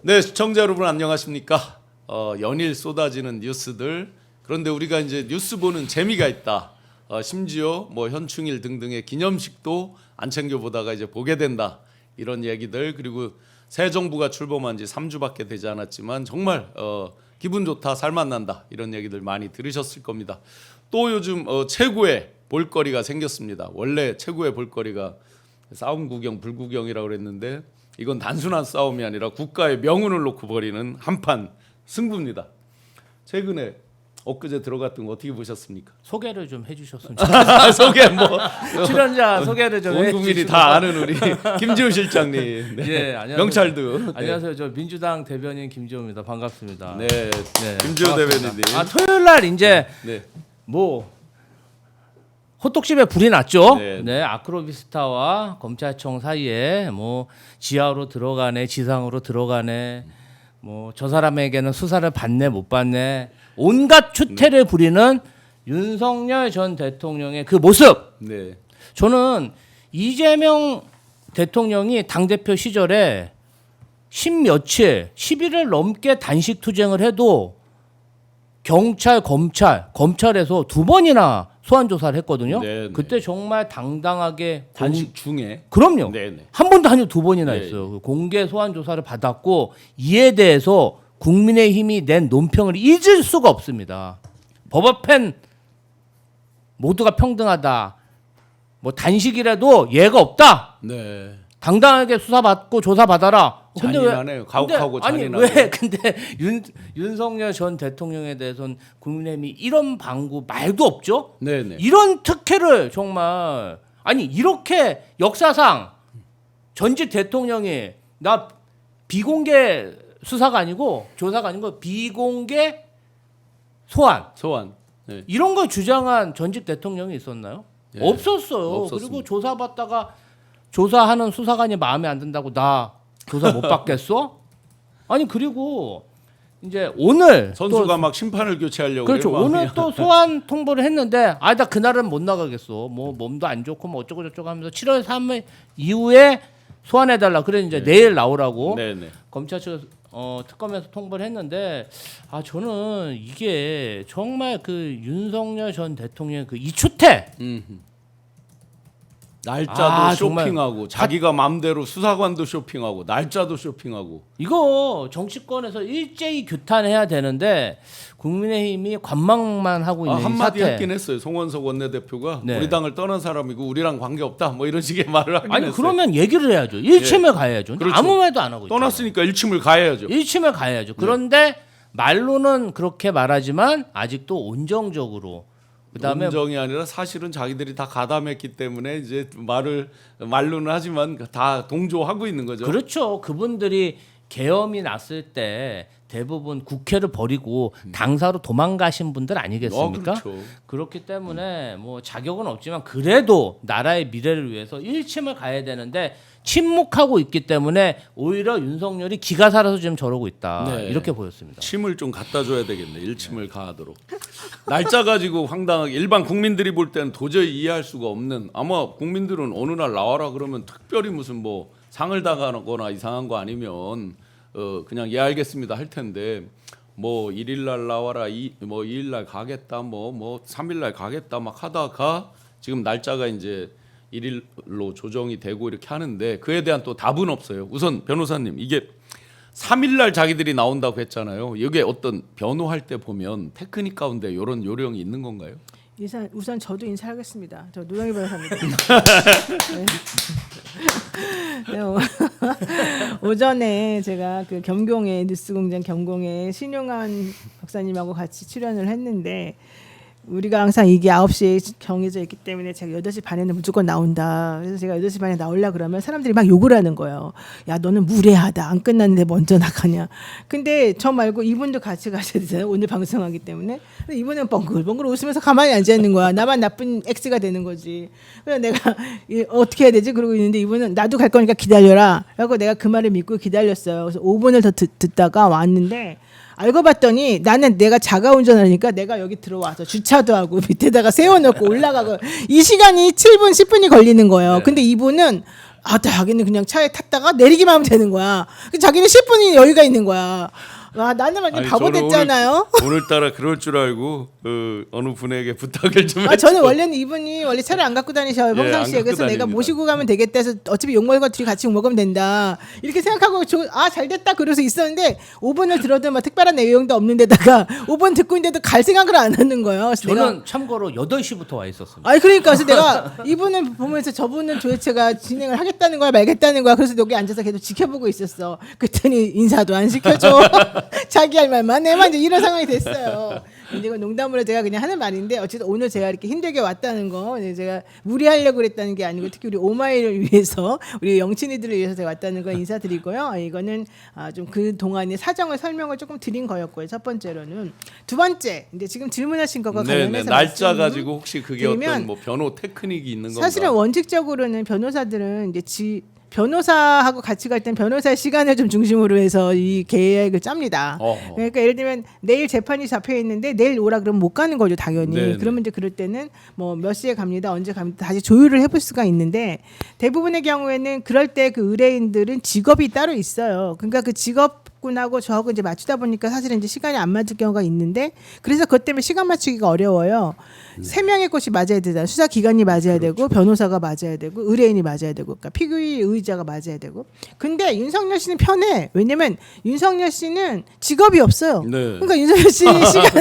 네, 시청자 여러분 안녕하십니까? 연일 쏟아지는 뉴스들. 그런데 우리가 이제 뉴스 보는 재미가 있다. 심지어 뭐 현충일 등등의 기념식도 안 챙겨 보다가 이제 보게 된다. 이런 얘기들. 그리고 새 정부가 출범한 지 3주밖에 되지 않았지만 정말 기분 좋다, 살맛 난다. 이런 얘기들 많이 들으셨을 겁니다. 또 요즘 최고의 볼거리가 생겼습니다. 원래 최고의 볼거리가 싸움 구경, 불구경이라고 그랬는데 이건 단순한 싸움이 아니라 국가의 명운을 놓고 벌이는 한판 승부입니다. 최근에 엊그제 들어갔던 거 어떻게 보셨습니까? 소개를 좀 해주셨으면 좋겠습니다. 소개 뭐 출연자 소개를 좀 온 국민이 다 아는 우리 김지호 실장님, 네. 예, 안녕하세요. 명찰도. 안녕하세요. 저 민주당 대변인 김지호입니다. 반갑습니다. 네, 김지호 대변인님. 토요일 날 이제 네, 뭐 호떡집에 불이 났죠. 네. 네, 아크로비스타와 검찰청 사이에 뭐 지하로 들어가네, 지상으로 들어가네, 뭐 저 사람에게는 수사를 받네, 못 받네, 온갖 추태를 부리는 윤석열 전 대통령의 그 모습. 네, 저는 이재명 대통령이 당대표 시절에 10일을 넘게 단식 투쟁을 해도 경찰, 검찰에서 2번이나 소환 조사를 했거든요. 네, 네. 그때 정말 당당하게 단식 중에. 그럼요. 네, 네. 한 번도 아니고 2번이나 네, 했어요. 그 공개 소환 조사를 받았고 이에 대해서 국민의힘이 낸 논평을 잊을 수가 없습니다. 법 앞엔 모두가 평등하다. 뭐 단식이라도 예가 없다. 네. 당당하게 수사받고 조사받아라. 잔인하네요. 가혹하고 잔인하고. 왜 근데 윤석열 전 대통령에 대해서는 국민의힘이 이런 방구 말도 없죠? 네, 네. 이런 특혜를 정말 아니 이렇게 역사상 전직 대통령이 나 비공개 수사가 아니고 조사가 아니고 비공개 소환 소환. 네. 이런 걸 주장한 전직 대통령이 있었나요? 예, 없었어요. 없었습니다. 그리고 조사받다가 조사하는 수사관이 마음에 안 든다고 나 조사 못 받겠어? 아니 그리고 이제 오늘 선수가 또, 막 심판을 교체하려고 그렇죠. 그래요, 오늘 마음이. 또 소환 통보를 했는데 나 그날은 못 나가겠어. 뭐 몸도 안 좋고 뭐 어쩌고 저쩌고 하면서 7월 3일 이후에 소환해 달라. 그래 이제 내일 나오라고 네, 네. 검찰 측에서 특검에서 통보를 했는데 저는 이게 정말 그 윤석열 전 대통령의 그 이추태 날짜도 정말 쇼핑하고 자기가 마음대로 수사관도 쇼핑하고 날짜도 쇼핑하고. 이거 정치권에서 일제히 규탄해야 되는데 국민의힘이 관망만 하고 있는 이 한마디 사태. 했긴 했어요. 송원석 원내대표가 네. 우리 당을 떠난 사람이고 우리랑 관계없다 뭐 이런 식의 말을 하긴 아니 했어요. 그러면 얘기를 해야죠. 일침을 가야죠. 그렇죠. 아무 말도 안 하고 있잖아요. 떠났으니까 일침을 가야죠. 일침을 가야죠. 그런데 말로는 그렇게 말하지만 아직도 온정적으로 그다음에 온정이 아니라 사실은 자기들이 다 가담했기 때문에 이제 말로는 하지만 다 동조하고 있는 거죠. 그렇죠. 그분들이 계엄이 났을 때 대부분 국회를 버리고 당사로 도망가신 분들 아니겠습니까? 그렇죠. 그렇기 때문에 뭐 자격은 없지만 그래도 나라의 미래를 위해서 일침을 가야 되는데 침묵하고 있기 때문에 오히려 윤석열이 기가 살아서 지금 저러고 있다. 네. 이렇게 보였습니다. 침을 좀 갖다 줘야 되겠네. 일침을 가하도록. 날짜 가지고 황당하게 일반 국민들이 볼 때는 도저히 이해할 수가 없는, 아마 국민들은 어느 날 나와라 그러면 특별히 무슨 뭐 상을 당하거나 이상한 거 아니면 그냥 예 알겠습니다 할 텐데 뭐 1일 날 나와라 뭐 2일 날 가겠다 뭐 3일 날 가겠다 막 하다가 지금 날짜가 이제 1일로 조정이 되고 이렇게 하는데 그에 대한 또 답은 없어요. 우선 변호사님 이게 3일 날 자기들이 나온다고 했잖아요. 이게 어떤 변호할 때 보면 테크닉 가운데 이런 요령이 있는 건가요? 우선 저도 인사하겠습니다. 저 노영희 변호사입니다. 네, 오전에 제가 그 겸공의 뉴스공장 겸공의 신용환 박사님하고 같이 출연을 했는데 우리가 항상 이게 9시에 정해져 있기 때문에 제가 8시 반에는 무조건 나온다. 그래서 제가 8시 반에 나오려고 그러면 사람들이 막 욕을 하는 거예요. 야, 너는 무례하다. 안 끝났는데 먼저 나가냐. 근데 저 말고 이분도 같이 가셔야 되잖아요. 오늘 방송하기 때문에. 근데 이분은 뻥글뻥글 웃으면서 가만히 앉아 있는 거야. 나만 나쁜 X가 되는 거지. 그래서 내가 어떻게 해야 되지? 그러고 있는데 이분은 나도 갈 거니까 기다려라. 그래서 내가 그 말을 믿고 기다렸어요. 그래서 5분을 더 듣다가 왔는데 알고 봤더니 나는 내가 자가 운전하니까 내가 여기 들어와서 주차도 하고 밑에다가 세워놓고 올라가고 이 시간이 7분 10분이 걸리는 거예요. 네. 근데 이분은 아, 자기는 그냥 차에 탔다가 내리기만 하면 되는 거야. 자기는 10분이 여유가 있는 거야. 와, 나는 완전 아니, 바보 저는 됐잖아요. 오늘따라 그럴 줄 알고 어느 분에게 부탁을 좀 했죠. 저는 원래는 이분이 원래 차를 안 갖고 다니셔요. 예, 평상시에. 안 갖고 그래서 내가 다닙니다. 모시고 가면 되겠다 해서 어차피 욕먹을 둘이 같이 욕먹으면 된다. 이렇게 생각하고 잘 됐다 그러서 있었는데 5분을 들어도 막 특별한 내용도 없는 데다가 5분 듣고 있는데도 갈 생각을 안 하는 거예요. 그래서 저는 참고로 8시부터 와 있었습니다. 아니 그러니까 그래서 내가 이분을 보면서 저분은 도대체가 진행을 하겠다는 거야 말겠다는 거야. 그래서 여기 앉아서 계속 지켜보고 있었어. 그랬더니 인사도 안 시켜줘. 자기 할 말만 해만 이제 이런 상황이 됐어요. 근데 이건 농담으로 제가 그냥 하는 말인데 어쨌든 오늘 제가 이렇게 힘들게 왔다는 거 제가 무리하려고 그랬다는 게 아니고 특히 우리 오마이를 위해서 우리 영친이들을 위해서 제가 왔다는 거 인사드리고요. 이거는 좀 그 동안의 사정을 설명을 조금 드린 거였고요. 첫 번째로는 두 번째 이제 지금 질문하신 거가 관련해서 날짜 말씀 가지고 혹시 그게 드리면 어떤 뭐 변호 테크닉이 있는 건가? 사실은 원칙적으로는 변호사들은 이제 변호사하고 같이 갈 땐 변호사의 시간을 좀 중심으로 해서 이 계획을 짭니다. 그러니까 예를 들면 내일 재판이 잡혀 있는데 내일 오라 그러면 못 가는 거죠, 당연히. 네네. 그러면 이제 그럴 때는 뭐 몇 시에 갑니다, 언제 갑니다, 다시 조율을 해볼 수가 있는데 대부분의 경우에는 그럴 때 그 의뢰인들은 직업이 따로 있어요. 그러니까 그 직업군하고 저하고 이제 맞추다 보니까 사실은 이제 시간이 안 맞을 경우가 있는데 그래서 그것 때문에 시간 맞추기가 어려워요. 세 명의 곳이 맞아야 되잖아요. 수사 기관이 맞아야 되고 변호사가 맞아야 되고 의뢰인이 맞아야 되고 그러니까 피고의 의자가 맞아야 되고. 근데 윤석열 씨는 편해. 왜냐면 윤석열 씨는 직업이 없어요. 네. 그러니까 윤석열 씨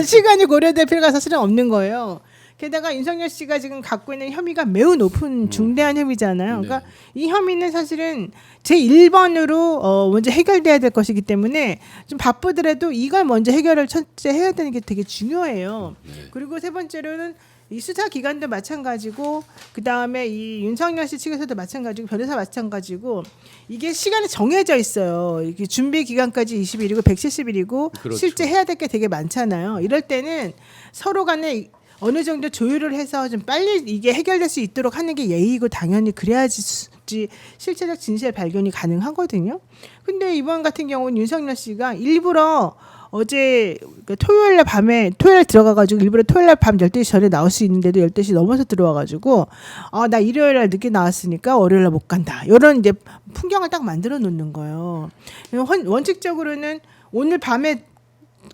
시간이 고려될 필요가 사실은 없는 거예요. 게다가 윤석열 씨가 지금 갖고 있는 혐의가 매우 높은 중대한 혐의잖아요. 그러니까 이 혐의는 사실은 제 1번으로 먼저 해결돼야 될 것이기 때문에 좀 바쁘더라도 이걸 먼저 해결을 첫째 해야 되는 게 되게 중요해요. 그리고 세 번째로는 이 수사 기관도 마찬가지고 그 다음에 이 윤석열 씨 측에서도 마찬가지고 변호사 마찬가지고 이게 시간이 정해져 있어요. 이게 준비 기간까지 20일이고 170일이고 그렇죠. 실제 해야 될 게 되게 많잖아요. 이럴 때는 서로 간에 어느 정도 조율을 해서 좀 빨리 이게 해결될 수 있도록 하는 게 예의이고 당연히 그래야지 실체적 진실 발견이 가능하거든요. 근데 이번 같은 경우는 윤석열 씨가 일부러 어제 토요일 들어가가지고 일부러 토요일 날 밤 12시 전에 나올 수 있는데도 12시 넘어서 들어와가지고 나 일요일 날 늦게 나왔으니까 월요일 날 못 간다. 이런 이제 풍경을 딱 만들어 놓는 거예요. 원칙적으로는 오늘 밤에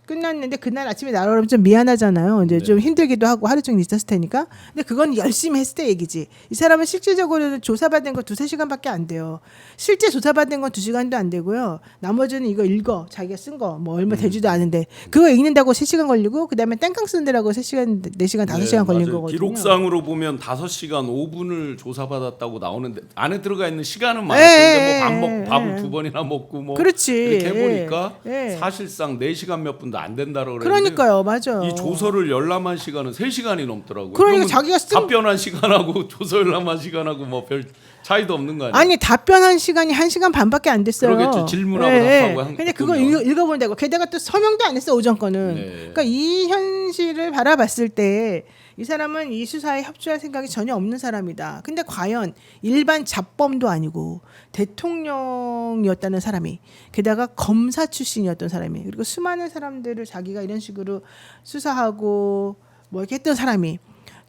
끝났는데 그날 아침에 나오면 좀 미안하잖아요. 이제 좀 힘들기도 하고 하루 종일 있었을 테니까. 근데 그건 열심히 했을 때 얘기지. 이 사람은 실질적으로는 조사받은 거 2-3시간밖에 안 돼요. 실제 조사받은 건 2시간도 안 되고요. 나머지는 이거 읽어. 자기가 쓴 거 뭐 얼마 되지도 않은데 그거 읽는다고 3시간 걸리고 그다음에 땡깡 쓰느라고 3시간, 4시간, 5시간 걸린 맞아요. 거거든요. 기록상으로 보면 5시간 5분을 조사받았다고 나오는데 안에 들어가 있는 시간은 예, 많았는데 뭐 예, 밥을 예. 2번이나 먹고 뭐 그렇지. 이렇게 해보니까 예. 사실상 4시간 몇 분도 안 된다고 그랬는데 그러니까요. 맞아. 이 조서를 열람한 시간은 3시간이 넘더라고요. 그러니까 그러면 자기가 답변한 시간하고 조서 열람한 시간하고 뭐 별 차이도 없는 거 아니에요? 아니 답변한 시간이 1시간 반밖에 안 됐어요. 그러겠죠. 질문하고 답하고 한 근데 그거 거면. 읽어본다고. 게다가 또 서명도 안 했어 오전 거는. 네. 그러니까 이 현실을 바라봤을 때 이 사람은 이 수사에 협조할 생각이 전혀 없는 사람이다. 근데 과연 일반 잡범도 아니고 대통령이었다는 사람이 게다가 검사 출신이었던 사람이 그리고 수많은 사람들을 자기가 이런 식으로 수사하고 뭐 이렇게 했던 사람이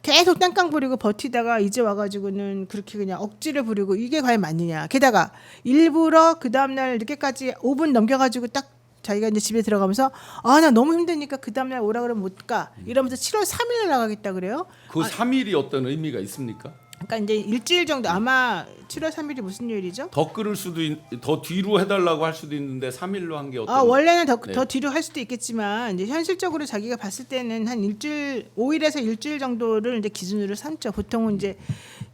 계속 땡깡 부리고 버티다가 이제 와가지고는 그렇게 그냥 억지를 부리고 이게 과연 맞느냐. 게다가 일부러 그 다음날 늦게까지 5분 넘겨가지고 딱 자기가 이제 집에 들어가면서 나 너무 힘드니까 그 다음날 오라 그러면 못 가. 이러면서 7월 3일에 나가겠다 그래요. 그 3일이 어떤 의미가 있습니까? 그러니까 이제 일주일 정도 아마 7월 3일이 무슨 요일이죠? 더 끌을 수도 더 뒤로 해달라고 할 수도 있는데 3일로 한 게 어떤? 원래는 더 네. 뒤로 할 수도 있겠지만 이제 현실적으로 자기가 봤을 때는 한 일주일 5일에서 일주일 정도를 이제 기준으로 삼죠. 보통은 이제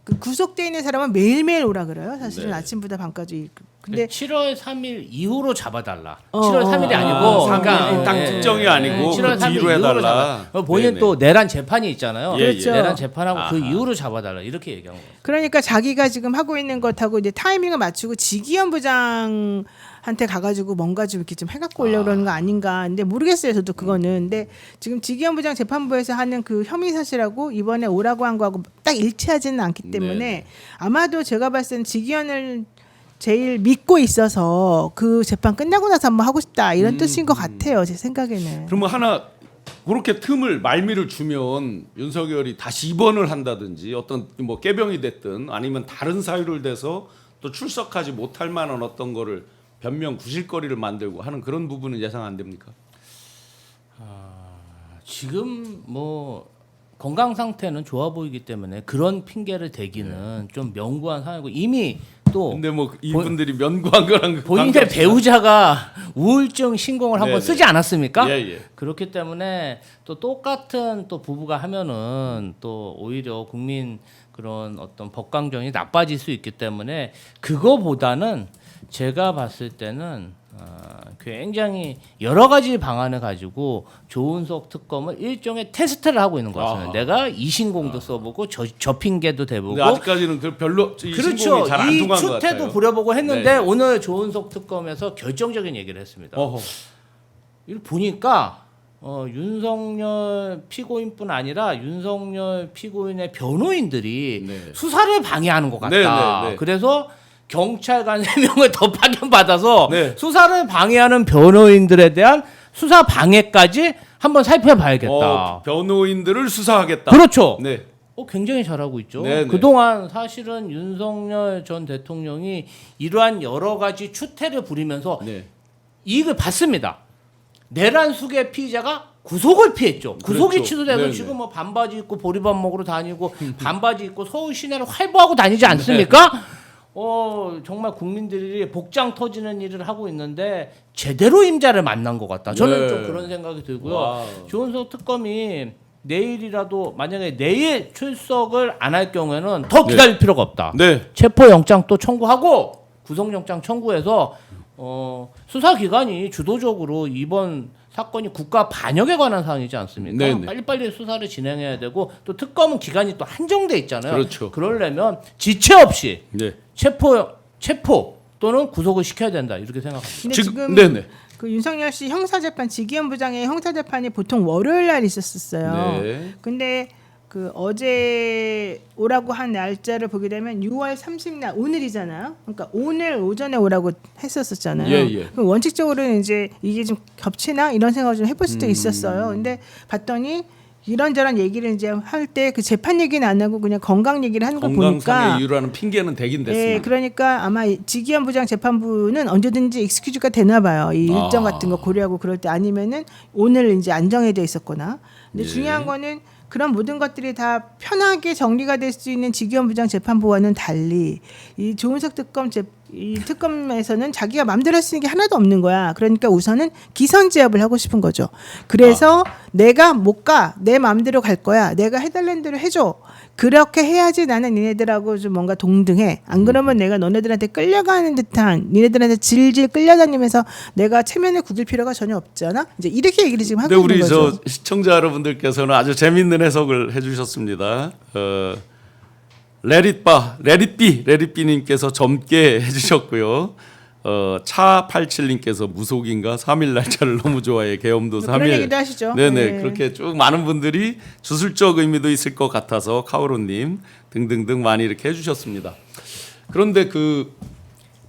그 구속돼 있는 사람은 매일매일 오라 그래요. 사실은 네. 아침부터 밤까지. 근데 7월 3일 이후로 잡아달라. 어, 7월 3일이 아니고 그러니까 딱 특정이 아니고 7월 그 3일 뒤로 이후로 해달라. 잡아. 본인 네네. 또 내란 재판이 있잖아요. 예, 그렇죠. 내란 재판하고 그 아하. 이후로 잡아달라 이렇게 얘기한 거예요. 그러니까 자기가 지금 하고 있는 것하고 이제 타이밍을 맞추고 지기현 부장한테 가가지고 뭔가 좀 이렇게 좀 해갖고 오려고 그러는 거 아닌가. 근데 모르겠어요. 저도 그거는. 근데 지금 지기현 부장 재판부에서 하는 그 혐의 사실하고 이번에 오라고 한 거하고 딱 일치하지는 않기 때문에 네네. 아마도 제가 봤을 때는 지기현을 제일 믿고 있어서 그 재판 끝나고 나서 한번 하고 싶다 이런 뜻인 것 같아요. 제 생각에는. 그러면 하나 그렇게 틈을 말미를 주면 윤석열이 다시 입원을 한다든지 어떤 뭐 깨병이 됐든 아니면 다른 사유를 대서 또 출석하지 못할 만한 어떤 거를 변명 구실거리를 만들고 하는 그런 부분은 예상 안 됩니까? 지금 뭐 건강 상태는 좋아 보이기 때문에 그런 핑계를 대기는 좀 명구한 상황이고 이미 또 근데 뭐 이분들이 면구한 거랑 본인의 관계없이- 배우자가 우울증 신공을 한번 네네. 쓰지 않았습니까? 예, 예. 그렇기 때문에 또 똑같은 또 부부가 하면은 또 오히려 국민 그런 어떤 법강정이 나빠질 수 있기 때문에 그거보다는 제가 봤을 때는 굉장히 여러 가지 방안을 가지고 조은석 특검을 일종의 테스트를 하고 있는 것 같습니다. 아하. 내가 이신공도 써보고 저 핑계도 대보고 근데 아직까지는 그 별로 이 그렇죠. 신공이 잘 안 이 통한 것 추태도 같아요. 부려보고 했는데 네. 오늘 조은석 특검에서 결정적인 얘기를 했습니다. 어허. 이걸 보니까 윤석열 피고인뿐 아니라 윤석열 피고인의 변호인들이 네. 수사를 방해하는 것 같다. 네, 네, 네. 그래서 경찰관 3명을 더 파견받아서 네. 수사를 방해하는 변호인들에 대한 수사 방해까지 한번 살펴봐야겠다. 변호인들을 수사하겠다. 그렇죠. 네. 굉장히 잘하고 있죠. 네네. 그동안 사실은 윤석열 전 대통령이 이러한 여러 가지 추태를 부리면서 네. 이익을 받습니다. 내란 수괴 피의자가 구속을 피했죠. 구속이 그렇죠. 취소되고 네네. 지금 뭐 반바지 입고 보리밥 먹으러 다니고 반바지 입고 서울 시내를 활보하고 다니지 않습니까? 네. 정말 국민들이 복장 터지는 일을 하고 있는데 제대로 임자를 만난 것 같다. 저는 네. 좀 그런 생각이 들고요. 와우. 조은석 특검이 내일이라도 만약에 내일 출석을 안 할 경우에는 더 기다릴 필요가 없다. 네. 체포영장 또 청구하고 구속영장 청구해서 수사기관이 주도적으로 이번 사건이 국가 반역에 관한 사항이지 않습니까? 네네. 빨리빨리 수사를 진행해야 되고 또 특검은 기간이 또 한정돼 있잖아요. 그렇죠. 그러려면 지체 없이 네. 체포 또는 구속을 시켜야 된다 이렇게 생각합니다. 근데 지금- 지금 네네. 그 윤석열 씨 형사재판 지기현 부장의 형사재판이 보통 월요일 날 있었어요. 네. 근데 그 어제 오라고 한 날짜를 보게 되면 6월 30날 오늘이잖아요. 그러니까 오늘 오전에 오라고 했었잖아요. 예, 예. 그럼 원칙적으로는 이제 이게 좀 겹치나 이런 생각을 좀 해볼 수도 있었어요. 근데 봤더니 이런저런 얘기를 이제 할 때 그 재판 얘기는 안 하고 그냥 건강 얘기를 하는 걸 보니까 건강상의 이유라는 핑계는 되긴 됐습니다. 예, 그러니까 아마 지기현 부장 재판부는 언제든지 익스큐즈가 되나 봐요. 이 일정 같은 거 고려하고 그럴 때 아니면은 오늘 이제 안 정해져 있었거나. 근데 예. 중요한 거는 그런 모든 것들이 다 편하게 정리가 될 수 있는 지기현 부장 재판부와는 달리 이 조은석 이 특검에서는 자기가 마음대로 할 수 있는 게 하나도 없는 거야. 그러니까 우선은 기선제압을 하고 싶은 거죠. 그래서 내가 못 가, 내 마음대로 갈 거야. 내가 해달라는 대로 해줘. 그렇게 해야지 나는 니네들하고 좀 뭔가 동등해. 안 그러면 내가 너네들한테 끌려가는 듯한 니네들한테 질질 끌려다니면서 내가 체면을 구길 필요가 전혀 없잖아. 이제 이렇게 얘기를 지금 하고 근데 있는 우리 거죠. 저 시청자 여러분들께서는 아주 재밌는 해석을 해주셨습니다. 레릿비님께서 젊게 해주셨고요. 차87님께서 무속인가 3일 날짜를 너무 좋아해 계엄도 3일. 그런 얘기도 하시죠. 네네 네. 그렇게 쭉 많은 분들이 주술적 의미도 있을 것 같아서 카오로님 등등등 많이 이렇게 해주셨습니다. 그런데 그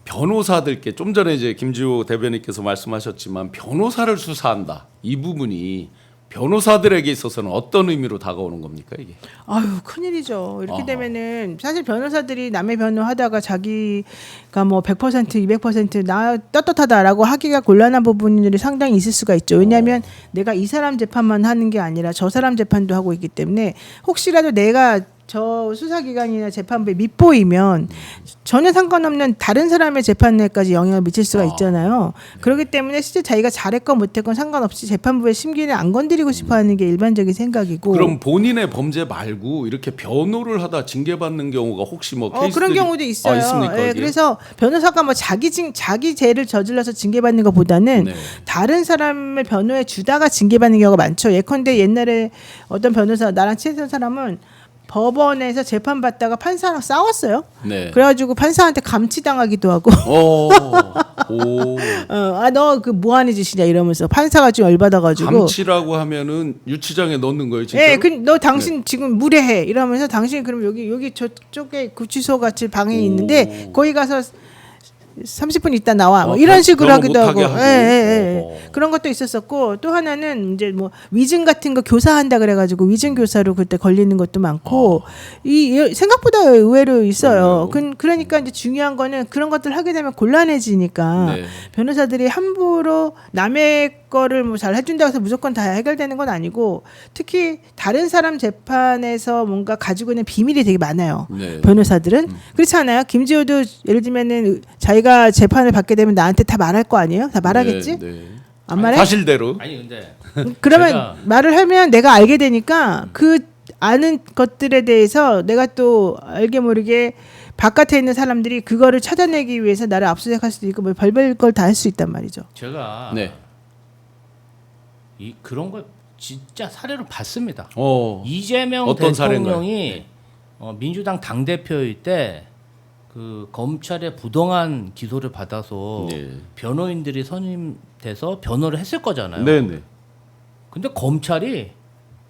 변호사들께 좀 전에 이제 김지호 대변인께서 말씀하셨지만 변호사를 수사한다 이 부분이 변호사들에게 있어서는 어떤 의미로 다가오는 겁니까 이게? 아유 큰일이죠. 이렇게 아하. 되면은 사실 변호사들이 남의 변호하다가 자기가 뭐 100% 200%나 떳떳하다라고 하기가 곤란한 부분들이 상당히 있을 수가 있죠. 왜냐하면 내가 이 사람 재판만 하는 게 아니라 저 사람 재판도 하고 있기 때문에 혹시라도 내가 저 수사기관이나 재판부에 밑보이면 전혀 상관없는 다른 사람의 재판에까지 영향을 미칠 수가 있잖아요. 그렇기 때문에 실제 자기가 잘했건 못했건 상관없이 재판부의 심기를 안 건드리고 싶어하는 게 일반적인 생각이고. 그럼 본인의 범죄 말고 이렇게 변호를 하다 징계받는 경우가 혹시 뭐 케이스들이 그런 경우도 있어요. 있습니까? 예, 이게? 그래서 변호사가 뭐 자기 죄를 저질러서 징계받는 것보다는 네. 다른 사람을 변호해 주다가 징계받는 경우가 많죠. 예컨대 옛날에 어떤 변호사 나랑 친했던 사람은 법원에서 재판 받다가 판사랑 싸웠어요. 네. 그래가지고 판사한테 감치당하기도 하고, 오. 너 그 뭐하는 짓이냐 이러면서 판사가 좀 열받아가지고, 감치라고 하면은 유치장에 넣는 거예요, 진짜? 예, 너 당신 지금 무례해 이러면서 당신 그럼 여기 저쪽에 구치소 같이 방에 오. 있는데 거기 가서 30분 있다 나와. 뭐 어, 이런 식으로 너무 하기도 하고. 못하게 하고. 그런 것도 있었었고 또 하나는 이제 뭐 위증 같은 거 교사한다 그래가지고 위증 교사로 그때 걸리는 것도 많고 이 생각보다 의외로 있어요. 그러니까 이제 중요한 거는 그런 것들 하게 되면 곤란해지니까 네. 변호사들이 함부로 남의 거를 뭐 잘 해준다고 해서 무조건 다 해결되는 건 아니고 특히 다른 사람 재판에서 뭔가 가지고 있는 비밀이 되게 많아요. 네. 변호사들은 그렇지 않아요? 김지호도 예를 들면은 자기가 재판을 받게 되면 나한테 다 말할 거 아니에요? 다 말하겠지? 네, 네. 안 말해? 사실대로. 아니 근데 그러면 제가- 말을 하면 내가 알게 되니까 그 아는 것들에 대해서 내가 또 알게 모르게 바깥에 있는 사람들이 그거를 찾아내기 위해서 나를 압수수색할 수도 있고 뭐 별별 걸 다 할 수 있단 말이죠. 제가 네. 이 그런 걸 진짜 사례로 봤습니다. 어. 이재명 어떤 대통령이 민주당 당 대표일 때 그 검찰의 부당한 기소를 받아서 네. 변호인들이 선임돼서 변호를 했을 거잖아요. 네, 네. 근데 검찰이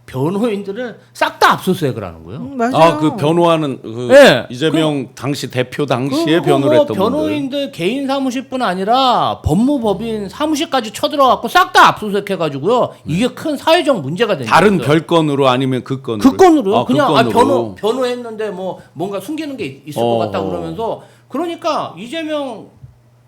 변호인들을 싹 다 압수수색을 하는 거예요. 맞아요. 아, 그 변호하는 그 네. 이재명 당시 대표 당시에 그 변호를 뭐 했던 분들. 변호인들 개인 사무실뿐 아니라 법무법인 사무실까지 쳐들어갖고 싹 다 압수수색해가지고요. 이게 큰 사회적 문제가 된 다른 거예요. 별건으로 아니면 그 건으로. 그 건으로요. 아, 그냥 그 건으로. 변호했는데 뭐 뭔가 숨기는 게 있을 것 같다 그러면서 그러니까 이재명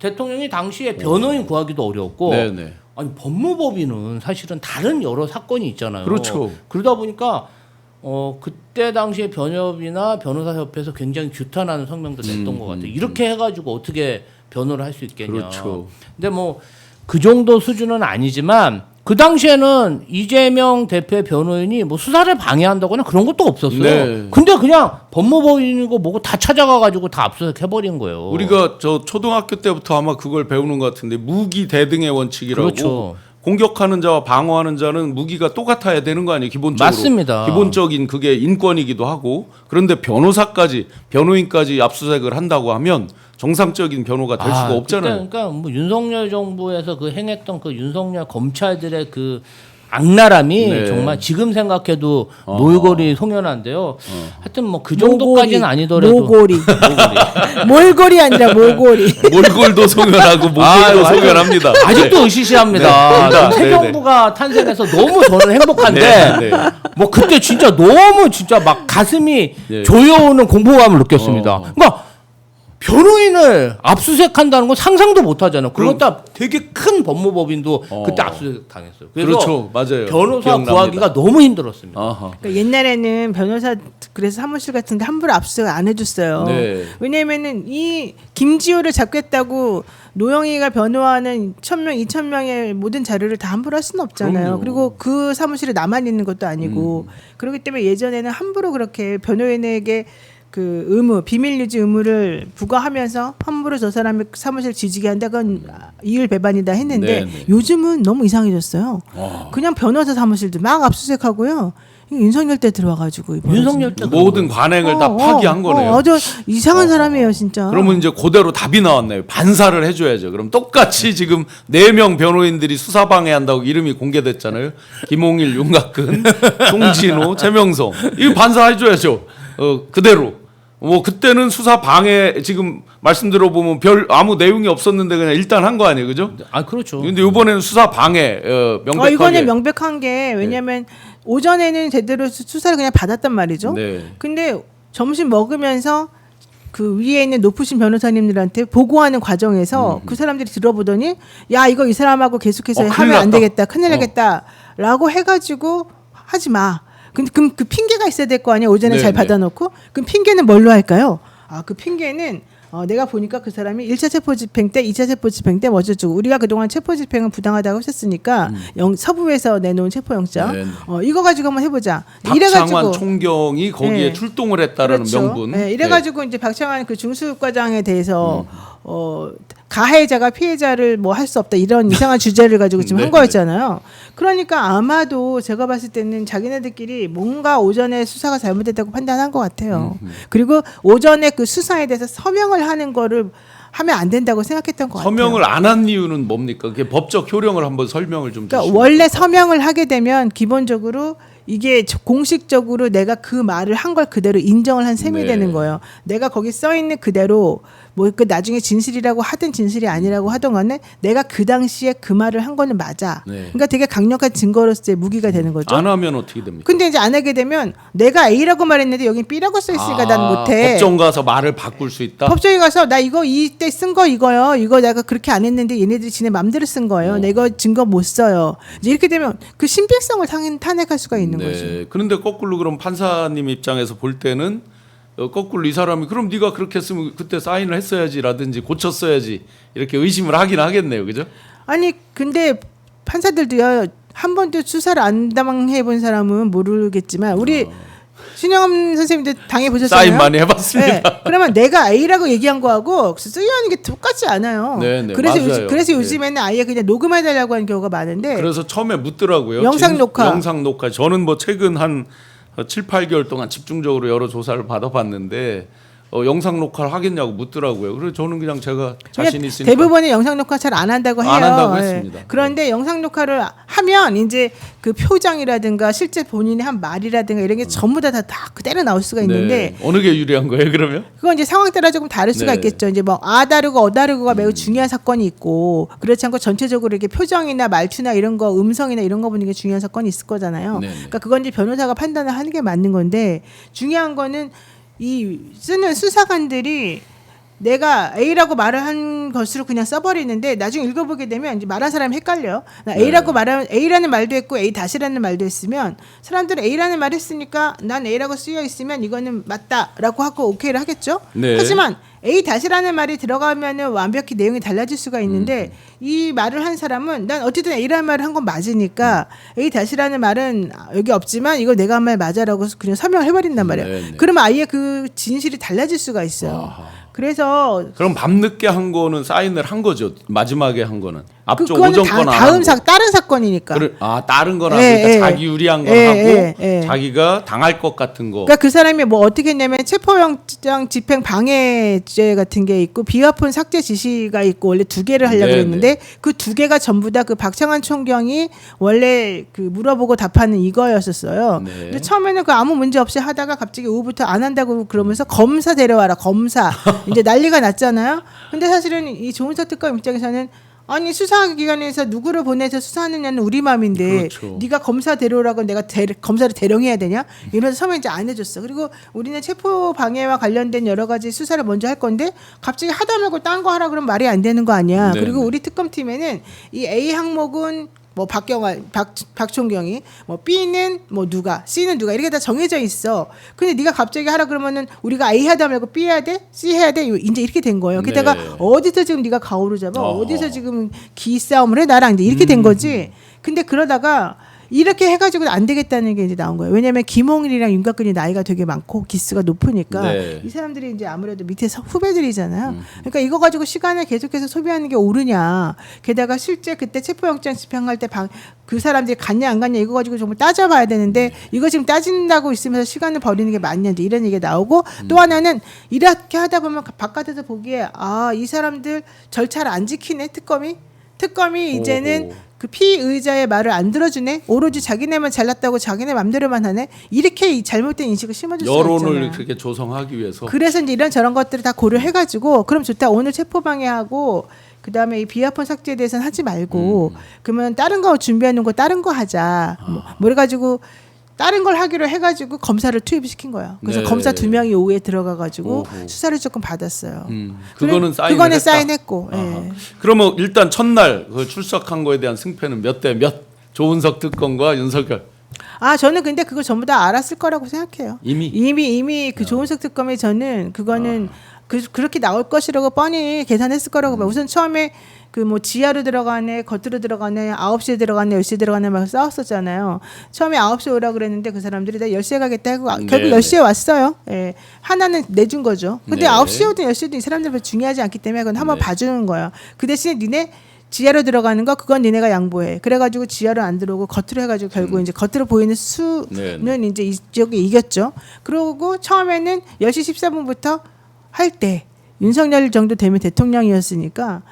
대통령이 당시에 변호인 구하기도 어려웠고 네, 네. 아니 법무법인은 사실은 다른 여러 사건이 있잖아요. 그렇죠. 그러다 보니까 그때 당시에 변협이나 변호사 협회에서 굉장히 규탄하는 성명도 냈던 것 같아요. 이렇게 해가지고 어떻게 변호를 할 수 있겠냐. 그렇죠. 근데 뭐 그 정도 수준은 아니지만 그 당시에는 이재명 대표의 변호인이 뭐 수사를 방해한다거나 그런 것도 없었어요. 네. 근데 그냥 법무법인이고 뭐고 다 찾아가가지고 다 압수수색 해버린 거예요. 우리가 저 초등학교 때부터 아마 그걸 배우는 것 같은데 무기 대등의 원칙이라고. 그렇죠. 공격하는 자와 방어하는 자는 무기가 똑같아야 되는 거 아니에요, 기본적으로. 맞습니다. 기본적인 그게 인권이기도 하고. 그런데 변호인까지 압수수색을 한다고 하면 정상적인 변호가 될 수가 없잖아요. 그러니까 뭐 윤석열 정부에서 그 행했던 그 윤석열 검찰들의 그 악랄함이 네. 정말 지금 생각해도 놀거리 송연한데요. 하여튼 뭐 그 정도까지는 아니더라도 모골이. 몰골이 아니라 모골이. 몰골도 송연하고 목골도 아유, 송연합니다. 아직도 으시시합니다. 네. 새 네, 정부가 탄생해서 너무 저는 행복한데 네, 네. 뭐 그때 진짜 너무 진짜 막 가슴이 네. 조여오는 공포감을 느꼈습니다. 그러니까 변호인을 압수수색한다는 건 상상도 못하잖아요. 그것 다 되게 큰 법무법인도 그때 압수수색 당했어요. 그래서 그렇죠, 맞아요. 변호사 기억납니다. 구하기가 너무 힘들었습니다. 아하. 그러니까 옛날에는 변호사 그래서 사무실 같은데 함부로 압수수색 안 해줬어요. 네. 왜냐면은 이 김지호를 잡겠다고 노영희가 변호하는 1,000명, 2,000명의 모든 자료를 다 함부로 할 수는 없잖아요. 그럼요. 그리고 그 사무실에 나만 있는 것도 아니고 그렇기 때문에 예전에는 함부로 그렇게 변호인에게 그 의무, 비밀 유지 의무를 부과하면서 함부로 저 사람의 사무실 지지게 한다 그건 이율 배반이다 했는데 네, 네. 요즘은 너무 이상해졌어요. 그냥 변호사 사무실도 막 압수수색하고요. 윤석열 때 들어와가지고 윤석열 때 모든 관행을 다 파기한 거네요. 아주 이상한 사람이에요, 진짜. 그러면 이제 그대로 답이 나왔네요. 반사를 해줘야죠. 그럼 똑같이 지금 4명 변호인들이 수사 방해한다고 이름이 공개됐잖아요. 김홍일, 윤곽근, 송진호, 최명성. 이거 반사해줘야죠. 그대로. 뭐 그때는 수사 방해 지금 말씀 들어보면 별 아무 내용이 없었는데 그냥 일단 한 거 아니에요, 그죠? 아 그렇죠. 근데 이번에는 수사 방해 명백하게. 이거는 명백한 게 왜냐면 오전에는 제대로 수사를 그냥 받았단 말이죠. 네. 근데 점심 먹으면서 그 위에 있는 높으신 변호사님들한테 보고하는 과정에서 그 사람들이 들어보더니 야 이거 이 사람하고 계속해서 큰일 하면 안 났다. 되겠다, 큰일 나겠다라고 해가지고 하지 마. 근데 그 핑계가 있어야 될 거 아니야. 오전에 네, 잘 네. 받아놓고 그럼 핑계는 뭘로 할까요? 그 핑계는 내가 보니까 그 사람이 1차 체포집행 때, 2차 체포집행 때 어쩌고 우리가 그동안 체포집행은 부당하다고 하셨으니까 서부에서 내놓은 체포영장 네. 이거 가지고 한번 해보자. 박창환 총경이 거기에 네. 출동을 했다라는 그렇죠. 명분. 네, 이래가지고 이제 박창환 그 중수과장에 대해서 가해자가 피해자를 뭐 할 수 없다 이런 이상한 주제를 가지고 지금 네, 한 거였잖아요. 그러니까 아마도 제가 봤을 때는 자기네들끼리 뭔가 오전에 수사가 잘못됐다고 판단한 것 같아요. 그리고 오전에 그 수사에 대해서 서명을 하는 거를 하면 안 된다고 생각했던 것 서명을 같아요. 안 한 이유는 뭡니까? 그게 법적 효력을 한번 설명을 좀 그러니까 주시면. 원래 서명을 하게 되면 기본적으로 이게 공식적으로 내가 그 말을 한 걸 그대로 인정을 한 셈이 네. 되는 거예요. 내가 거기 써 있는 그대로 뭐 그 나중에 진실이라고 하든 진실이 아니라고 하던 간에 내가 그 당시에 그 말을 한 거는 맞아. 네. 그러니까 되게 강력한 증거로서의 무기가 되는 거죠. 안 하면 어떻게 됩니까? 근데 이제 안 하게 되면 내가 A라고 말했는데 여긴 B라고 써 있으니까 난 못해. 법정 가서 말을 바꿀 수 있다. 법정에 가서 나 이거 이때 쓴 거 이거요. 이거 내가 그렇게 안 했는데 얘네들이 지네 맘대로 쓴 거예요. 내가 증거 못 써요. 이제 이렇게 되면 그 신빙성을 탄핵할 수가 있는 거죠. 그런데 거꾸로 그럼 판사님 입장에서 볼 때는 거꾸로 이 사람이 그럼 네가 그렇게 했으면 그때 사인을 했어야지라든지 고쳤어야지 이렇게 의심을 하긴 하겠네요, 그죠? 아니 근데 판사들도요 한 번도 수사를 안 당해 본 사람은 모르겠지만 우리 신영엄 선생님도 당해 보셨잖아요. 사인 많이 해봤습니다. 네. 그러면 내가 A라고 얘기한 거하고 쓰여하는 게 똑같지 않아요. 네, 네, 그래서 맞아요. 그래서 네. 요즘에는 아예 그냥 녹음해달라고 하는 경우가 많은데. 그래서 처음에 묻더라고요. 영상 녹화. 영상 녹화. 저는 뭐 최근 한 7, 8개월 동안 집중적으로 여러 조사를 받아봤는데 영상 녹화를 하겠냐고 묻더라고요. 그래서 저는 그냥 제가 자신 있으니까 대부분의 영상 녹화 잘 안 한다고 해요. 안 한다고 예. 했습니다. 그런데 영상 녹화를 하면 이제 그 표정이라든가 실제 본인이 한 말이라든가 이런 게 전부 다 그대로 나올 수가 있는데 네. 어느 게 유리한 거예요, 그러면? 그건 이제 상황 따라 조금 다를 수가 네. 있겠죠. 이제 뭐 다르고 다르고가 매우 중요한 사건이 있고 그렇지 않고 전체적으로 이렇게 표정이나 말투나 이런 거 음성이나 이런 거 보는 게 중요한 사건이 있을 거잖아요. 네. 그러니까 그건 이제 변호사가 판단을 하는 게 맞는 건데 중요한 거는 이 쓰는 수사관들이 내가 A라고 말을 한 것으로 그냥 써버리는데 나중에 읽어보게 되면 이제 말한 사람이 헷갈려요. 나 A라고 말하면 A라는 말도 했고 A 다시라는 말도 했으면 사람들은 A라는 말 했으니까 난 A라고 쓰여 있으면 이거는 맞다라고 하고 오케이를 하겠죠. 네. 하지만 A 다시라는 말이 들어가면은 완벽히 내용이 달라질 수가 있는데 이 말을 한 사람은 난 어쨌든 A라는 말을 한 건 맞으니까 A 다시라는 말은 여기 없지만 이거 내가 한 말 맞아라고 그냥 설명을 해버린단 말이에요. 네, 네. 그러면 아예 그 진실이 달라질 수가 있어요. 아하. 그래서 그럼 밤늦게 한 거는 사인을 한 거죠. 마지막에 한 거는. 앞쪽 그거는 오전 건안 다음 다른 사건이니까. 다른 건 예, 하니까 예. 자기 유리한 건 예, 하고 예, 예. 자기가 당할 것 같은 거. 그러니까 그 사람이 뭐 어떻게 했냐면 체포영장 집행 방해죄 같은 게 있고 비화폰 삭제 지시가 있고 원래 2개를 하려고 네, 했는데 그 2개가 전부 다 그 박창환 총경이 원래 그 물어보고 답하는 이거였었어요. 네. 근데 처음에는 그 아무 문제 없이 하다가 갑자기 오후부터 안 한다고 그러면서 검사 데려와라 검사 이제 난리가 났잖아요. 근데 사실은 이 조은석 특검 입장에서는 아니 수사기관에서 누구를 보내서 수사하느냐는 우리 맘인데 그렇죠. 네가 검사 데려오라고 내가 검사를 대령해야 되냐 이러면서 처음에 이제 안 해줬어. 그리고 우리는 체포 방해와 관련된 여러 가지 수사를 먼저 할 건데 갑자기 하다 말고 딴 거 하라 그러면 말이 안 되는 거 아니야. 네, 그리고 네. 우리 특검팀에는 이 A 항목은 뭐 박총경이 뭐 B는 뭐 누가 C는 누가 이렇게 다 정해져 있어. 근데 네가 갑자기 하라 그러면은 우리가 A 하다 말고 B 해야 돼, C 해야 돼 이제 이렇게 된 거예요. 게다가 네. 어디서 지금 네가 가오를 잡아? 어허. 어디서 지금 기싸움을 해 나랑 이제 이렇게 된 거지. 근데 그러다가 이렇게 해가지고 안 되겠다는 게 이제 나온 거예요. 왜냐하면 김홍일이랑 윤곽근이 나이가 되게 많고 기수가 높으니까 네. 이 사람들이 이제 아무래도 밑에 후배들이잖아요. 그러니까 이거 가지고 시간을 계속해서 소비하는 게 옳으냐. 게다가 실제 그때 체포영장 집행할 때 그 사람들이 갔냐 안 갔냐 이거 가지고 정말 따져봐야 되는데 이거 지금 따진다고 있으면서 시간을 버리는 게 맞냐 이제 이런 얘기가 나오고 또 하나는 이렇게 하다 보면 바깥에서 보기에 이 사람들 절차를 안 지키네 특검이 이제는 오호. 그 피의자의 말을 안 들어주네. 오로지 자기네만 잘났다고 자기네 맘대로만 하네. 이렇게 이 잘못된 인식을 심어줄 수가 여론을 있잖아요. 그렇게 조성하기 위해서. 그래서 이제 이런 저런 것들을 다 고려해가지고 그럼 좋다. 오늘 체포방해하고 그다음에 이 비화폰 삭제에 대해서는 하지 말고 그러면 다른 거 준비해놓은 거 다른 거 하자. 뭐 그래가지고 다른 걸 하기로 해가지고 검사를 투입시킨 거예요. 그래서 네. 검사 2명이 오후에 들어가가가지고 오호. 수사를 조금 받았어요. 그거는 사인을 그거는 했다? 사인했고. 예. 아하. 그러면 일단 첫날 그 출석한 거에 대한 승패는 몇 대 몇? 조은석 특검과 윤석열. 저는 근데 그거 전부 다 알았을 거라고 생각해요. 이미 그 조은석 특검에 저는 그거는 그렇게 나올 것이라고 뻔히 계산했을 거라고 봐요. 우선 처음에 그 뭐 지하로 들어가네, 겉으로 들어가네, 9시에 들어가네, 10시에 들어가네 막 싸웠었잖아요. 처음에 9시에 오라고 그랬는데 그 사람들이 다 10시에 가겠다 하고 결국 네. 10시에 왔어요. 예. 하나는 내준 거죠. 근데 네. 9시에 오든 10시에 오든 이 사람들 별로 중요하지 않기 때문에 그건 한번 네. 봐주는 거예요. 그 대신에 니네 지하로 들어가는 거 그건 니네가 양보해. 그래가지고 지하로 안 들어오고 겉으로 해가지고 결국 이제 겉으로 보이는 수는 네. 이제 이쪽이 이겼죠. 그러고 처음에는 10시 14분부터 할 때 윤석열 정도 되면 대통령이었으니까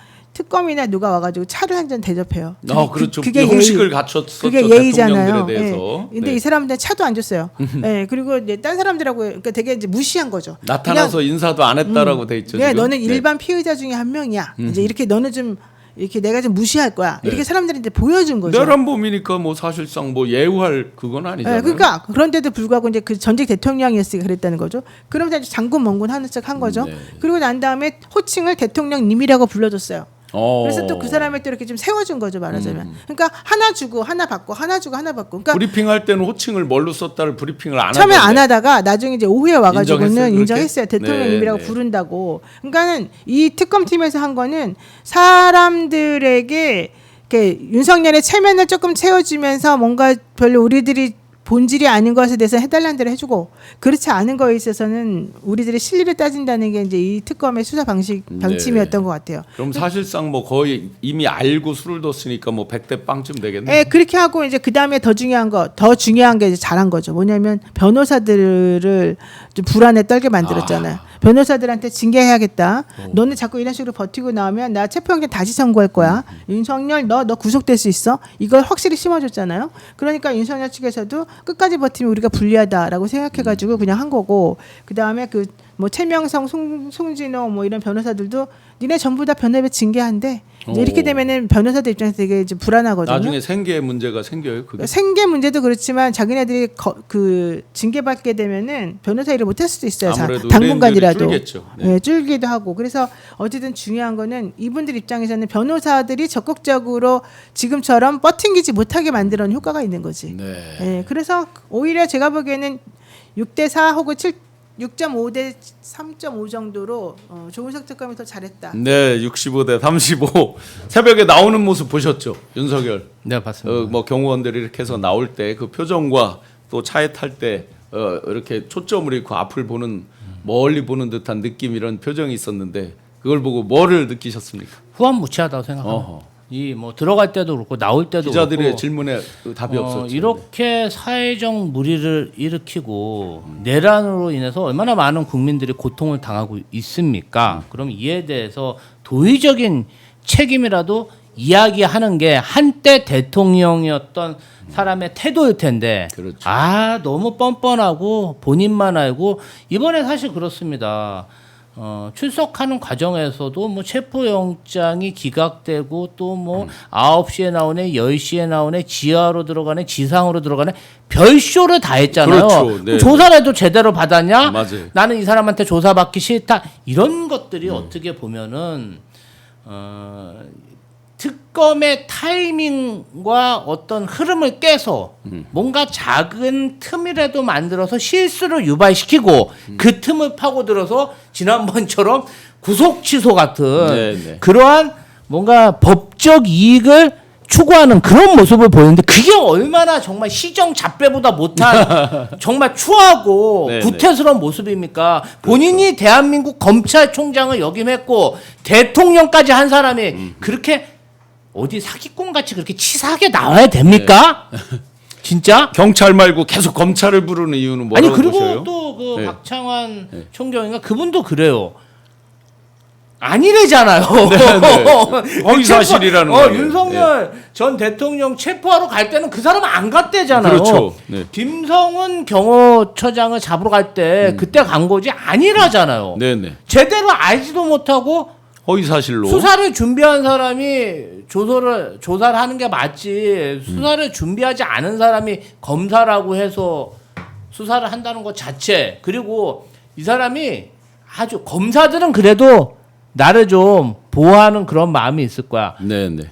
특검이나 누가 와가지고 차를 한 잔 대접해요. 그렇죠. 그게 형식을 예의. 갖췄었죠. 그게 예의잖아요. 대통령들에 대해서. 예. 근데 이 사람들은 차도 안 줬어요. 예. 그리고 이제 딴 사람들하고 그러니까 되게 이제 무시한 거죠. 나타나서 그냥, 인사도 안 했다라고 돼 있죠. 네, 지금. 너는 일반 피의자 중에 한 명이야. 이제 이렇게 너는 좀 이렇게 내가 좀 무시할 거야. 이렇게 사람들이 이제 보여준 거죠. 내란범이니까 뭐 사실상 뭐 예우할 그건 아니잖아요. 네, 그러니까 그런데도 불구하고 이제 그 전직 대통령이었으니까 그랬다는 거죠. 그러면서 이제 장군 멍군 하는 척 한 거죠. 네. 그리고 난 다음에 호칭을 대통령님이라고 불러줬어요. 어. 그래서 또 그 사람을 또 이렇게 좀 세워준 거죠, 말하자면. 그러니까 하나 주고 하나 받고 하나 주고 하나 받고. 그러니까 브리핑할 때는 호칭을 뭘로 썼다를 브리핑을 안 처음에 하던데. 안 하다가 나중에 이제 오후에 와가지고는 인정했어요, 그렇게? 인정했어요. 대통령님이라고 네, 네. 부른다고. 그러니까는 이 특검팀에서 한 거는 사람들에게 이렇게 윤석열의 체면을 조금 채워주면서 뭔가 별로 우리들이 본질이 아닌 것에 대해서 해달라는 대로 해주고 그렇지 않은 거에 있어서는 우리들의 실리를 따진다는 게 이제 이 특검의 수사 방침이었던 것 같아요. 그럼 사실상 뭐 거의 이미 알고 술을 뒀으니까 뭐 100대 빵쯤 되겠네. 예, 그렇게 하고 이제 그 다음에 더 중요한 게 이제 잘한 거죠. 뭐냐면 변호사들을 좀 불안에 떨게 만들었잖아요. 변호사들한테 징계해야겠다. 너네 자꾸 이런 식으로 버티고 나오면 나 체포영장 다시 선고할 거야. 윤석열 너 구속될 수 있어. 이걸 확실히 심어줬잖아요. 그러니까 윤석열 측에서도 끝까지 버티면 우리가 불리하다라고 생각해가지고 그냥 한 거고 그 다음에 그 뭐 최명성, 송진호 뭐 이런 변호사들도 니네 전부 다 변협에 징계한대. 이제 이렇게 되면은 변호사들 입장에서 되게 이제 불안하거든요. 나중에 생계 문제가 생겨요. 그게. 생계 문제도 그렇지만 자기네들이 그 징계받게 되면은 변호사 일을 못할 수도 있어요. 아무래도 당분간이라도 의뢰인들이 줄겠죠. 네. 네, 줄기도 하고 그래서 어쨌든 중요한 거는 이분들 입장에서는 변호사들이 적극적으로 지금처럼 버팅기지 못하게 만드는 효과가 있는 거지. 네. 네, 그래서 오히려 제가 보기에는 6대4 혹은 6.5대 3.5 정도로 조은석 특검이 더 잘했다. 네, 65대 35. 새벽에 나오는 모습 보셨죠, 윤석열? 네, 봤습니다. 뭐 경호원들이 이렇게 해서 나올 때 그 표정과 또 차에 탈 때 이렇게 초점을 잃고 앞을 보는 멀리 보는 듯한 느낌 이런 표정이 있었는데 그걸 보고 뭐를 느끼셨습니까? 후한무치하다고 생각합니다. 어허. 이 뭐 들어갈 때도 그렇고 나올 때도 기자들의 그렇고 질문에 답이 없었죠. 이렇게 사회적 무리를 일으키고 내란으로 인해서 얼마나 많은 국민들이 고통을 당하고 있습니까? 그럼 이에 대해서 도의적인 책임이라도 이야기하는 게 한때 대통령이었던 사람의 태도일 텐데 그렇죠. 너무 뻔뻔하고 본인만 알고 이번에 사실 그렇습니다. 출석하는 과정에서도 뭐 체포영장이 기각되고 또 뭐 9시에 나오네, 10시에 나오네, 지하로 들어가네, 지상으로 들어가네, 별쇼를 다 했잖아요. 그렇죠. 네. 조사를 해도 제대로 받았냐? 맞아요. 나는 이 사람한테 조사받기 싫다. 이런 것들이 어떻게 보면은 특검의 타이밍과 어떤 흐름을 깨서 뭔가 작은 틈이라도 만들어서 실수를 유발시키고 그 틈을 파고들어서 지난번처럼 구속 취소 같은 네. 그러한 뭔가 법적 이익을 추구하는 그런 모습을 보이는데 그게 얼마나 정말 시정잡배보다 못한 정말 추하고 네네. 구태스러운 모습입니까? 본인이 대한민국 검찰총장을 역임했고 대통령까지 한 사람이 그렇게 어디 사기꾼 같이 그렇게 치사하게 나와야 됩니까? 진짜? 경찰 말고 계속 검찰을 부르는 이유는 뭐라고 아니 그리고 보셔요? 또 그 네. 박창환 총경인가 그분도 그래요. 아니래잖아요. 허위사실이라는 거예요. 윤석열 전 대통령 체포하러 갈 때는 그 사람은 안 갔대잖아요. 그렇죠. 네. 김성훈 경호처장을 잡으러 갈 때 그때 간 거지 아니라잖아요. 네네. 제대로 알지도 못하고 허위사실로. 수사를 준비한 사람이 조사를 하는 게 맞지. 수사를 준비하지 않은 사람이 검사라고 해서 수사를 한다는 것 자체. 그리고 이 사람이 아주 검사들은 그래도 나를 좀 보호하는 그런 마음이 있을 거야. 네네.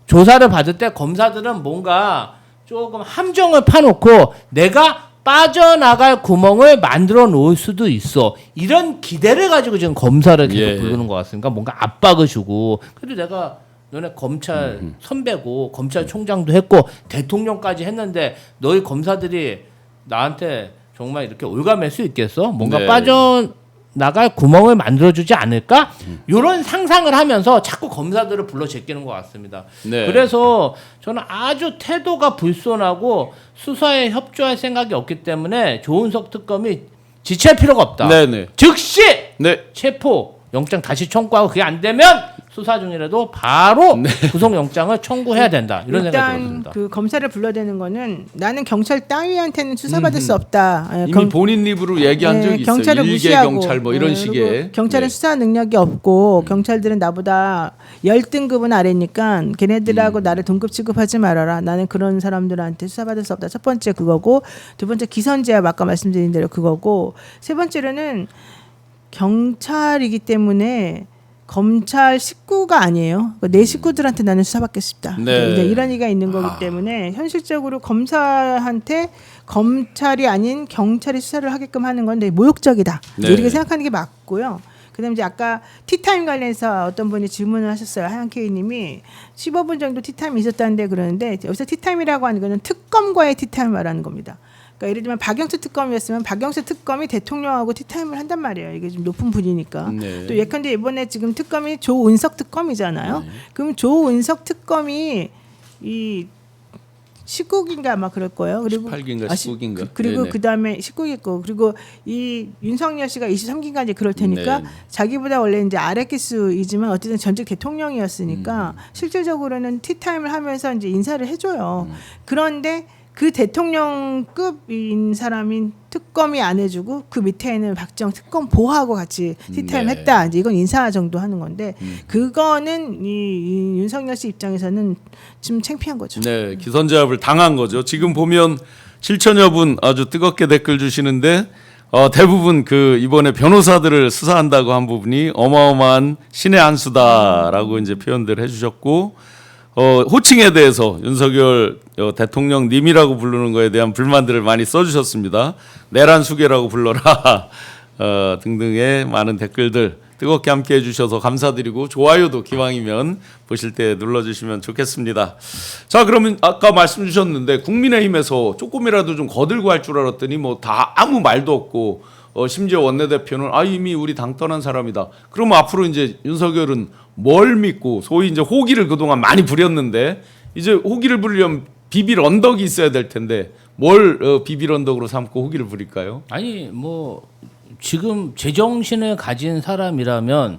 조사를 받을 때 검사들은 뭔가 조금 함정을 파놓고 내가 빠져나갈 구멍을 만들어 놓을 수도 있어. 이런 기대를 가지고 지금 검사를 계속 부르는 것 같습니다. 뭔가 압박을 주고. 그래도 내가 너네 검찰 선배고 검찰총장도 했고 대통령까지 했는데 너희 검사들이 나한테 정말 이렇게 올가맬 수 있겠어? 뭔가 네. 빠져나갈 구멍을 만들어주지 않을까? 이런 상상을 하면서 자꾸 검사들을 불러 제끼는 것 같습니다. 네. 그래서 저는 아주 태도가 불손하고 수사에 협조할 생각이 없기 때문에 조은석 특검이 지체할 필요가 없다. 네네. 즉시 네. 체포 영장 다시 청구하고 그게 안 되면 수사 중이라도 바로 구속영장을 청구해야 된다. 이런 생각이 일단 들었습니다. 그 검사를 불러대는 거는 나는 경찰 따위한테는 수사받을 수 없다. 이미 본인 입으로 얘기한 적이 있어요. 경찰을 일개 무시하고 경찰 뭐 이런 그리고 식의. 경찰은 네. 수사 능력이 없고 경찰들은 나보다 10등급은 아래니까 걔네들하고 나를 동급 취급하지 말아라. 나는 그런 사람들한테 수사받을 수 없다. 첫 번째 그거고 두 번째 기선제압 아까 말씀드린 대로 그거고 세 번째로는 경찰이기 때문에 검찰 식구가 아니에요. 내 식구들한테 나는 수사받고 싶다. 네. 이제 이런 의가 있는 거기 때문에 현실적으로 검사한테 검찰이 아닌 경찰이 수사를 하게끔 하는 건데 모욕적이다. 이제 네. 이렇게 생각하는 게 맞고요. 그다음에 이제 아까 티타임 관련해서 어떤 분이 질문을 하셨어요. 하얀케이님이 15분 정도 티타임이 있었다는데 그러는데 여기서 티타임이라고 하는 거는 특검과의 티타임을 말하는 겁니다. 그러니까 예를 들면 박영수 특검이었으면 박영수 특검이 대통령하고 티타임을 한단 말이에요. 이게 좀 높은 분이니까. 네. 또 예컨대 이번에 지금 특검이 조은석 특검이잖아요. 그럼 조은석 특검이 이 19기인가 아마 그럴 거예요. 그리고 18기인가 19기인가. 그리고 네네. 그다음에 19기고 그리고 이 윤석열 씨가 23기인가 이제 그럴 테니까 네. 자기보다 원래 이제 아래 기수이지만 어쨌든 전직 대통령이었으니까 실질적으로는 티타임을 하면서 이제 인사를 해줘요. 그런데 그 대통령급인 사람인 특검이 안 해주고 그 밑에는 박정 특검 보하고 같이 티타임 네. 했다. 이제 이건 인사 정도 하는 건데 그거는 이 윤석열 씨 입장에서는 좀 창피한 거죠. 네, 기선제압을 당한 거죠. 지금 보면 7천여 분 아주 뜨겁게 댓글 주시는데 대부분 그 이번에 변호사들을 수사한다고 한 부분이 어마어마한 신의 한 수다라고 이제 표현들 해주셨고 호칭에 대해서 윤석열 대통령님이라고 부르는 거에 대한 불만들을 많이 써주셨습니다. 내란수계라고 불러라 등등의 많은 댓글들 뜨겁게 함께 해주셔서 감사드리고 좋아요도 기왕이면 보실 때 눌러주시면 좋겠습니다. 자, 그러면 아까 말씀 주셨는데 국민의힘에서 조금이라도 좀 거들고 할 줄 알았더니 뭐 다 아무 말도 없고 심지어 원내대표는 이미 우리 당 떠난 사람이다. 그러면 앞으로 이제 윤석열은 뭘 믿고 소위 이제 호기를 그동안 많이 부렸는데 이제 호기를 부리려면 비빌 언덕이 있어야 될 텐데 뭘 비빌 언덕으로 삼고 호기를 부릴까요? 아니 뭐 지금 제정신을 가진 사람이라면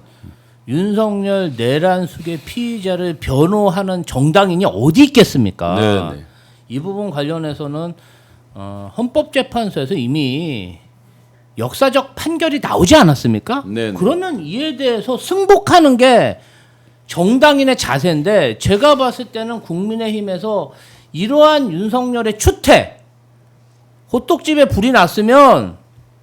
윤석열 내란 수계 피의자를 변호하는 정당인이 어디 있겠습니까? 네네. 이 부분 관련해서는 헌법재판소에서 이미 역사적 판결이 나오지 않았습니까? 네네. 그러면 이에 대해서 승복하는 게 정당인의 자세인데 제가 봤을 때는 국민의힘에서 이러한 윤석열의 추태 호떡집에 불이 났으면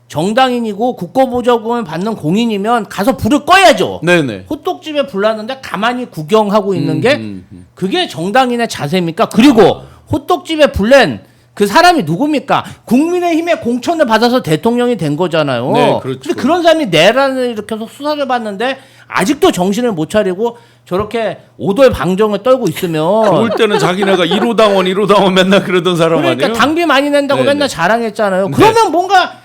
정당인이고 국고보조금을 받는 공인이면 가서 불을 꺼야죠. 네네. 호떡집에 불 났는데 가만히 구경하고 있는 게 그게 정당인의 자세입니까? 그리고 호떡집에 불낸 그 사람이 누굽니까? 국민의힘의 공천을 받아서 대통령이 된 거잖아요. 네, 그렇죠. 근데 그런 사람이 내란을 일으켜서 수사를 받는데 아직도 정신을 못 차리고 저렇게 오돌방정을 떨고 있으면 좋을 때는 자기네가 1호 당원 맨날 그러던 사람 그러니까 아니에요? 당비 많이 낸다고 네네. 맨날 자랑했잖아요. 그러면 뭔가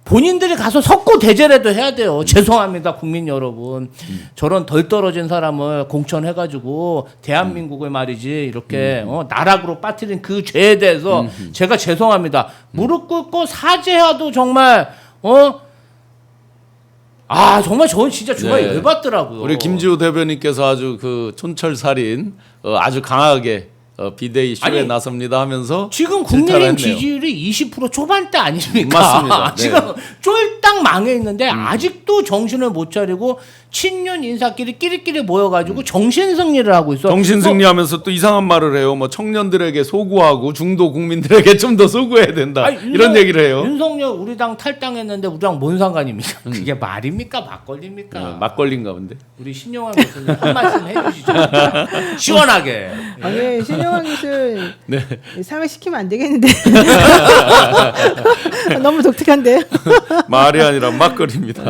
본인들이 가서 석고 대제라도 해야 돼요. 죄송합니다, 국민 여러분. 저런 덜 떨어진 사람을 공천해가지고 대한민국을 말이지 이렇게 나락으로 빠뜨린 그 죄에 대해서 제가 죄송합니다. 무릎 꿇고 사죄해도 정말 정말 저는 진짜 정말 네. 열받더라고요. 우리 김지호 대변인께서 아주 그 촌철살인 아주 강하게 비대위 쇼에 아니, 나섭니다 하면서 지금 질타를 국민의힘 했네요. 지지율이 20% 초반대 아닙니까? 맞습니다. 네. 지금 쫄딱 망해 있는데 아직도 정신을 못 차리고 친윤 인사끼리 끼리끼리 모여가지고 정신승리를 하고 있어. 정신승리하면서 또 이상한 말을 해요. 뭐 청년들에게 소구하고 중도 국민들에게 좀 더 소구해야 된다. 이런 얘기를 해요. 윤석열 우리 당 탈당했는데 우리랑 뭔 상관입니까? 그게 말입니까? 막걸리입니까? 막걸리인가 본데. 우리 신용환 교수님 한 말씀 해주시죠. 시원하게. 아니 신영환 교수 네. 사회시키면 안 되겠는데 너무 독특한데. 말이 아니라 막걸리입니다.